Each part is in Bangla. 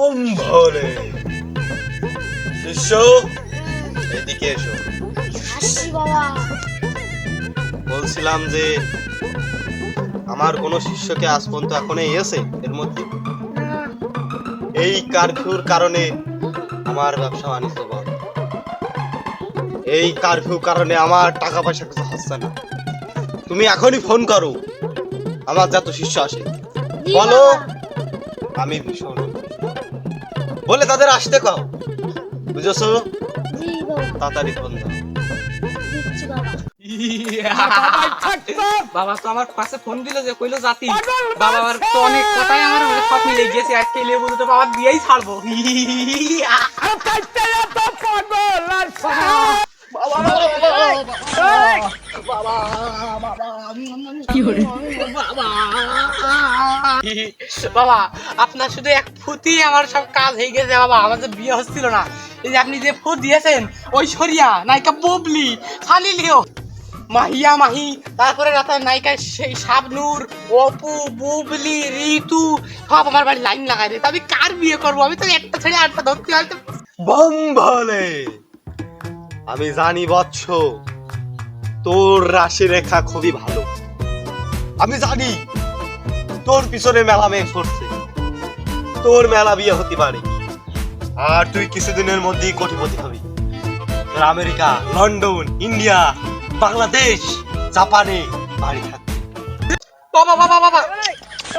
ওম ভোলে শিষ্য, এদিকে এসো। আসছি বাবা। বলছিলাম যে আমার কোন শিষ্যকে আজ পর্যন্ত এখন এসে এর মধ্যে এই কারফিউর কারণে আমার ব্যবসা বাণিজ্য বন্ধ। এই কারফিউ কারণে আমার টাকা পয়সা কিছু হচ্ছে না। তুমি এখনই ফোন করো, আমার যত শিষ্য আসে জি বলো, বাবা। আমি ভীষণ বলে তাদের আসতে কও, বুঝেছো? জি বাবা, তাড়াতাড়ি ফোন দাও। দিচ্ছি বাবা। বাবা তো আমার পাশে ফোন দিল যে কইলো জাতি বাবার তো অনেক কথাই আমার সব মিলে গেছে আজকে লেবু তো বাবা দিয়েই ছাড়বো। বাবা আপনার শুধু এক ফুটি আমার সব কাজ হয়ে গেছে বাবা। আমাদের বিয়ে হচ্ছিল না, এই যে আপনি যে ফুট দিয়েছেন ঐশ্বরিয়া নায়িকা বুবলি সানি লিও মাহিয়া মাহি, তারপরে রাতের নায়িকা সেই শাবনূর অপু বুবলি ঋতু সব আমার বাড়ি লাইন লাগাই রে। আমি কার বিয়ে করবো? আমি তো একটা ছেড়ে আটটা ধরতে হয়তো। বম ভোলে, আমি জানি বৎস তোর রাশি রেখা খুবই ভালো। আমি জানি তোর পিছনে মেলা মেয়ে ছড়ছে, তোর মেলা বিয়ে হতে পারে, আর তুই কিছুদিনের মধ্যেই কোটিপতি হবি। তোর আমেরিকা, লন্ডন, ইন্ডিয়া, বাংলাদেশ, জাপানে বাড়ি থাকবে। বাবা বাবা বাবা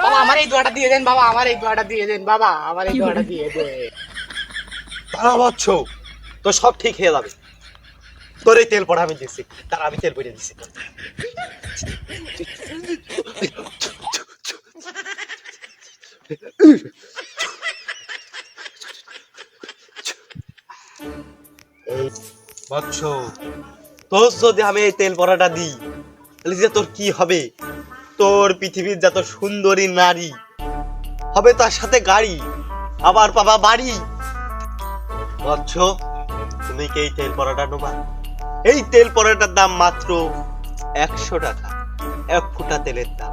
বাবা আমার এই দোয়াটা দিয়ে দেন বাবা, আমার এই দোয়াটা দিয়ে দেন বাবা, আমার এই দোয়াটা দিয়ে দেন। তারা বৎস তো সব ঠিক হয়ে যাবে। তোর এই তেল পড়া আমি দিচ্ছি, তার আমি তেল পড়ে দিচ্ছি। বৎস, তোর যদি আমি এই তেল পড়াটা দিই তাহলে যে তোর কি হবে? তোর পৃথিবীর যত সুন্দরী নারী হবে, তার সাথে গাড়ি, আবার পাবা বাড়ি। বৎস, তুমি কি এই তেল পড়াটা নেবা? এই তেল পড়াটার দাম মাত্র 100 টাকা, এক ফুটা তেলের দাম।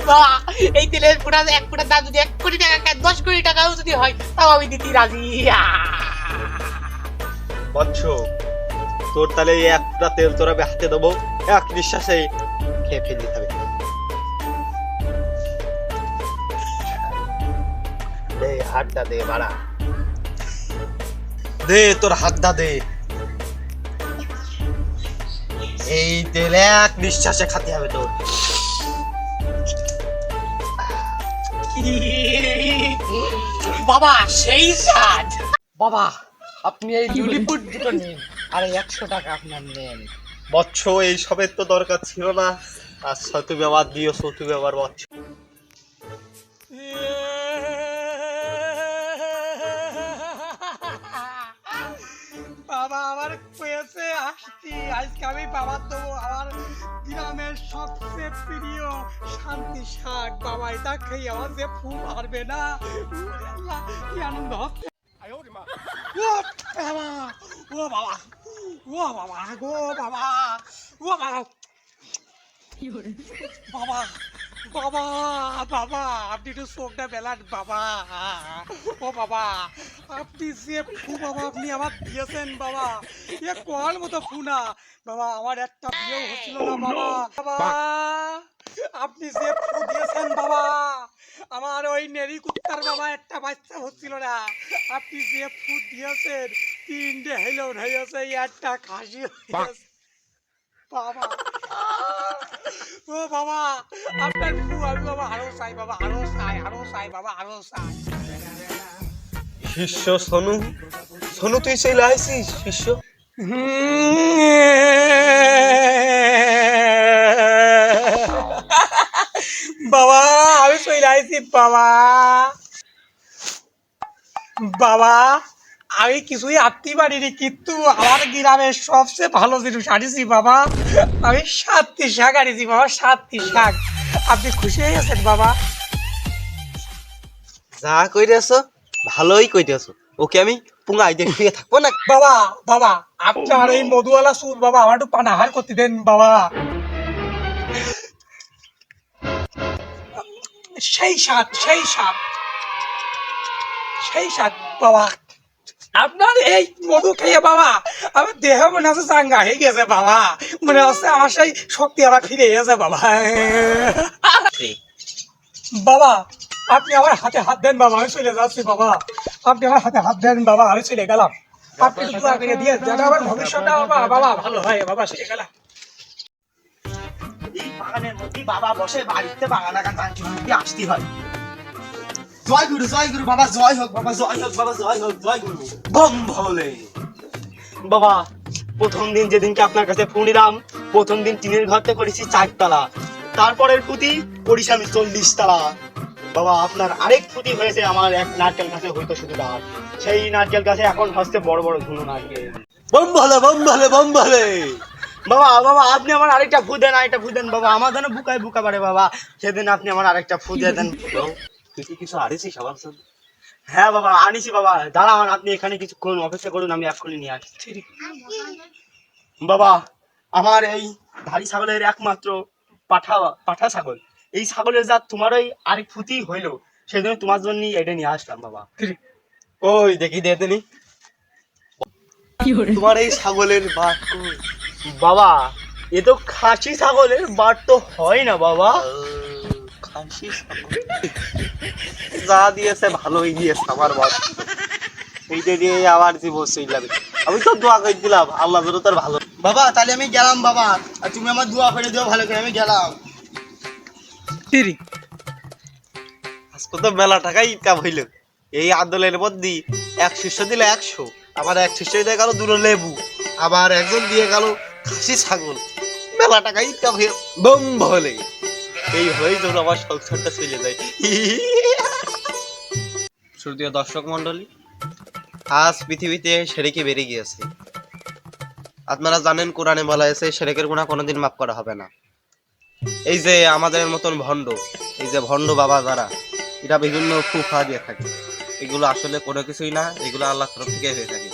বাবা এই তেলের ফুটা এক ফুটার দাম যদি 1 কোটি টাকা 10 কোটি টাকাও যদি হয় তাও আমি দিতে রাজি। বৎস, তোর তাহলে এই এক ফুটা তেল তোর আমি হাতে দেবো, এক নিঃশ্বাসে খেয়ে ফেলতে হবে। দে হাতটা দে বাড়া, দে তোর হাতটা দে। এই তেল এক নিঃশ্বাসে খেতে হবে তোর। বাবা সেই স্বাদ। বাবা আপনি এই জুলিপুট দুটো নিন আর 100 টাকা আপনার নেন। বৎস, এই সবের তো দরকার ছিল না। আচ্ছা তুমি আবার দিয়েছো, তুমি আবার বৎস। বাবা আমার কয়েছে আসছি আজকে আমি বাবার দেবো আমার গ্রামের সবচেয়ে প্রিয় শান্তি শাক। বাবা এটা খেয়ে আমার যে ফুল পারবে না, কি আনন্দ হচ্ছে। ও বাবা, ও বাবা, ও বাবা গো বাবা, ও বাবা, বাবা বাবা বাবা আপনি একটু চোখটা বেলান বাবা। ও বাবা আপনি যে ফু বাবা আপনি আমার দিয়েছেন বাবা, এ কল মতো ফু না বাবা, আমার একটা বিয়েও হচ্ছিল না বাবা। বাবা আপনি যে ফু দিয়েছেন বাবা, আমার ওই নেরি কুত্তার বাবা একটা বাচ্চা হচ্ছিল না। আপনি যে ফু দিয়েছেন 3টে হেলন হয়েছে, একটা খাসি হয়েছে বাবা। ও বাবা আপনার ফু আমি বাবা আরো চাই বাবা, আরো চাই, আরো চাই বাবা, আরো চাই। শিষ্য সোনু, সোনু তুই চলে আসিস শিষ্য? বাবা আমি চলে আইছি বাবা। বাবা আমি কিছুই আনতে পারিনি, কিন্তু আমার গ্রামের সবচেয়ে ভালো জিনিস আনিছি বাবা। আমি 7টি শাক আনিছি বাবা, 7টি শাক। আপনি খুশি হয়ে গেছেন বাবা? যা কইতেছ ভালোই কইতেছ, ওকে আমি পুঙ্গাই দিয়ে শুয়ে থাকবো না। বাবা বাবা আপনার এই মধুওয়ালা সুর বাবা আমার একটু পানাহার করতে দেন বাবা। সেই স্বাদ সেই স্বাদ সেই স্বাদ বাবা। আপনার এই মধু খেয়ে বাবা আমার দেহ মনে হচ্ছে চাঙ্গা হয়ে গেছে বাবা, মনে হচ্ছে আমার সেই শক্তি আবার ফিরে গেছে বাবা। বাবা আপনি আমার হাতে হাত দেন বাবা, আমি চলে যাচ্ছি বাবা। আপনি আমার হাতে হাত দেন বাবা, আমি চলে গেলাম। আপনি একটু দোয়া করে দিয়ে যেন আমার ভবিষ্যৎটা বাবা বাবা ভালো হয় বাবা, চলে গেলাম। এই বাগানের মধ্যে বাবা বসে, বাড়িতে বাগান আগান মধ্যে আসতে হয়। জয় গুরু বাবা, জয় হোক বাবা, জয় হোক বাবা, জয় হোক, জয় গুরু। বম ভোলে। বাবা প্রথম দিন যেদিনকে আপনার কাছে ফোন দিলাম, প্রথম দিন টিনের ঘরতে করেছি 4 তলা, তারপরের পুঁতি করেছি আমি 40 তলা। বাবা আপনার আরেক পুঁতি হয়েছে আমার এক নারকেল গাছে হইতো শুধু গাছ, সেই নারকেল গাছে এখন হচ্ছে বড় বড় ধুনো নারকেল। বম ভোলে বম ভোলে বম ভোলে। বাবা বাবা আপনি আমার আরেকটা ফু দেন, আরেকটা ফু দেন বাবা, আমার যেন বুকায় বুকা পারে বাবা, সেদিন আপনি আমার আরেকটা ফু দিয়ে দেন। তুই কি কিছু আনিছিস আমার সাথে? হ্যাঁ বাবা আনিছি বাবা, দাঁড়ান আপনি এখানে কিছুক্ষণ অপেক্ষা করুন, আমি এক্ষুনি নিয়ে আসছি। বাবা আমার এই ধাড়ি ছাগলের একমাত্র পাঠা ছাগল, এই ছাগলের জাত তোমার ওই আরেক ফুটি হইলো, সেজন্য তোমার জন্য এটা নিয়ে আসলাম বাবা। ওই দেখি দিয়ে দেনি তোমার এই ছাগলের বাট কই? বাবা এ তো খাসি ছাগলের বাট তো হয় না বাবা। খাসি ছাগল যা দিয়েছে ভালোই দিয়েছে আমার বাট, এইটা দিয়ে আবার জীবন চইলাবে। আমি তো দোয়া করে দিলাম আল্লাহ যেন তার ভালো। বাবা তাহলে আমি গেলাম বাবা, আর তুমি আমার দোয়া করে দিও ভালো করে, আমি গেলাম। আজকে তো মেলা টাকাই ইনকাম হইল, এই আন্দোলনের মধ্যে 100 দিলে 100, আবার 100 দিয়ে গেল 2 লেবু, আবার একজন দিয়ে গেল খাসি ছাগল, মেলা টাকা ইনকাম হয়ে বম ভোলে। এই হয়েই যখন আমার সংসারটা চলে যায়। শ্রদ্ধেয় দর্শক মন্ডলী, আজ পৃথিবীতে শিরকি বেড়ে গিয়েছে। আপনারা জানেন কোরআনে বলা হয়েছে শিরকের গুনাহ কোনোদিন মাফ করা হবে না। এই যে আমাদের মতন ভণ্ড, এই যে ভণ্ড বাবা যারা, এটা বিভিন্ন ফুফা দিয়ে থাকে, এগুলো আসলে কোনো কিছুই না, এগুলো আল্লাহর তরফ থেকে হয়ে থাকে,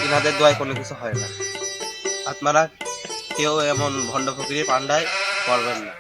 এনাদের দোয়ায় কোনো কিছু হয় না। আপনারা কেউ এমন ভণ্ড ফকিরি পান্ডায় করবেন না।